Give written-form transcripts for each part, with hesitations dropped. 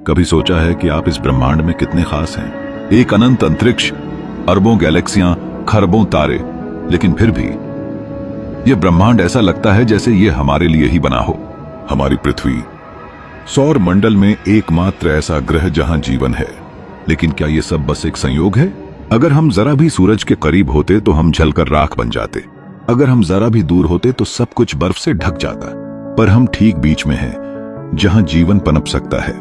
कभी सोचा है कि आप इस ब्रह्मांड में कितने खास हैं? एक अनंत अंतरिक्ष, अरबों गैलेक्सियां, खरबों तारे, लेकिन फिर भी यह ब्रह्मांड ऐसा लगता है जैसे यह हमारे लिए ही बना हो। हमारी पृथ्वी सौर मंडल में एकमात्र ऐसा ग्रह जहां जीवन है। लेकिन क्या यह सब बस एक संयोग है? अगर हम जरा भी सूरज के करीब होते तो हम जलकर राख बन जाते। अगर हम जरा भी दूर होते तो सब कुछ बर्फ से ढक जाता। पर हम ठीक बीच में हैं, जहां जीवन पनप सकता है।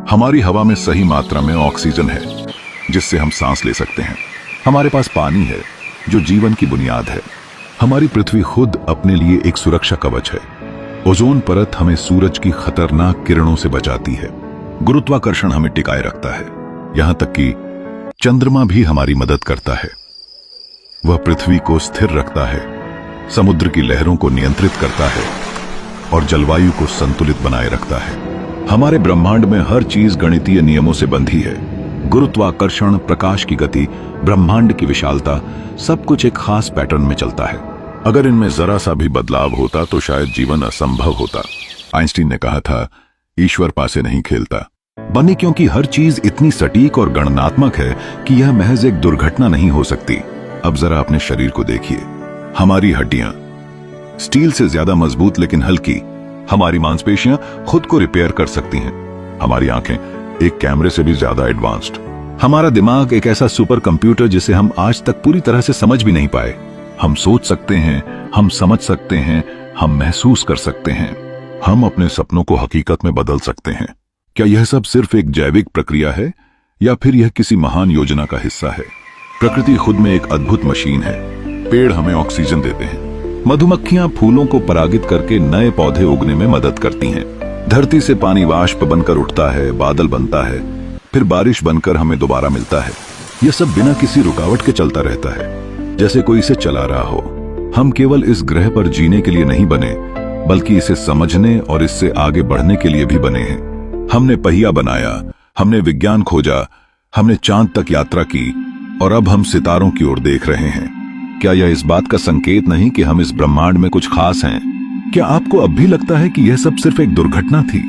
हमारी हवा में सही मात्रा में ऑक्सीजन है, जिससे हम सांस ले सकते हैं। हमारे पास पानी है, जो जीवन की बुनियाद है। हमारी पृथ्वी खुद अपने लिए एक सुरक्षा कवच है। ओजोन परत हमें सूरज की खतरनाक किरणों से बचाती है। गुरुत्वाकर्षण हमें टिकाए रखता है। यहां तक कि चंद्रमा भी हमारी मदद करता है। वह पृथ्वी को स्थिर रखता है, समुद्र की लहरों को नियंत्रित करता है और जलवायु को संतुलित बनाए रखता है। हमारे ब्रह्मांड में हर चीज गणितीय नियमों से बंधी है। गुरुत्वाकर्षण, प्रकाश की गति, ब्रह्मांड की विशालता, सब कुछ एक खास पैटर्न में चलता है। अगर इनमें जरा सा भी बदलाव होता तो शायद जीवन असंभव होता। आइंस्टीन ने कहा था, ईश्वर पासे नहीं खेलता। बनी क्योंकि हर चीज इतनी सटीक और गणनात्मक है कि यह महज एक दुर्घटना नहीं हो सकती। अब जरा अपने शरीर को देखिए। हमारी हड्डियां स्टील से ज्यादा मजबूत लेकिन हल्की। हमारी मांसपेशियां खुद को रिपेयर कर सकती हैं। हमारी आंखें एक कैमरे से भी ज्यादा एडवांस्ड। हमारा दिमाग एक ऐसा सुपर कंप्यूटर जिसे हम आज तक पूरी तरह से समझ भी नहीं पाए। हम सोच सकते हैं, हम समझ सकते हैं, हम महसूस कर सकते हैं। हम अपने सपनों को हकीकत में बदल सकते हैं। क्या यह सब सिर्फ एक जैविक प्रक्रिया है या फिर यह किसी महान योजना का हिस्सा है? प्रकृति खुद में एक अद्भुत मशीन है। पेड़ हमें ऑक्सीजन देते हैं। मधुमक्खियां फूलों को परागित करके नए पौधे उगने में मदद करती हैं। धरती से पानी वाष्प बनकर उठता है, बादल बनता है, फिर बारिश बनकर हमें दोबारा मिलता है। यह सब बिना किसी रुकावट के चलता रहता है, जैसे कोई इसे चला रहा हो। हम केवल इस ग्रह पर जीने के लिए नहीं बने, बल्कि इसे समझने और इससे आगे बढ़ने के लिए भी बने हैं। हमने पहिया बनाया, हमने विज्ञान खोजा, हमने चांद तक यात्रा की और अब हम सितारों की ओर देख रहे हैं। क्या यह इस बात का संकेत नहीं कि हम इस ब्रह्मांड में कुछ खास हैं? क्या आपको अब भी लगता है कि यह सब सिर्फ एक दुर्घटना थी?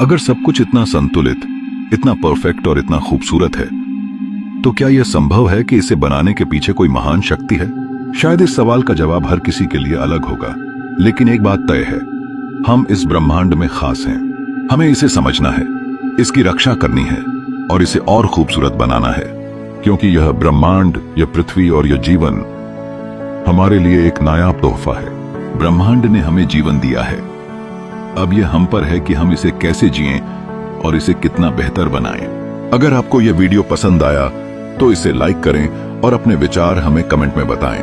अगर सब कुछ इतना संतुलित, इतना परफेक्ट और इतना खूबसूरत है, तो क्या यह संभव है कि इसे बनाने के पीछे कोई महान शक्ति है? शायद इस सवाल का जवाब हर किसी के लिए अलग होगा, लेकिन एक बात तय है, हम इस ब्रह्मांड में खास हैं। हमें इसे समझना है, इसकी रक्षा करनी है और इसे और खूबसूरत बनाना है, क्योंकि यह ब्रह्मांड, यह पृथ्वी और यह जीवन हमारे लिए एक नायाब तोहफा है। ब्रह्मांड ने हमें जीवन दिया है। अब यह हम पर है कि हम इसे कैसे जिएं और इसे कितना बेहतर बनाएं। अगर आपको यह वीडियो पसंद आया तो इसे लाइक करें और अपने विचार हमें कमेंट में बताएं।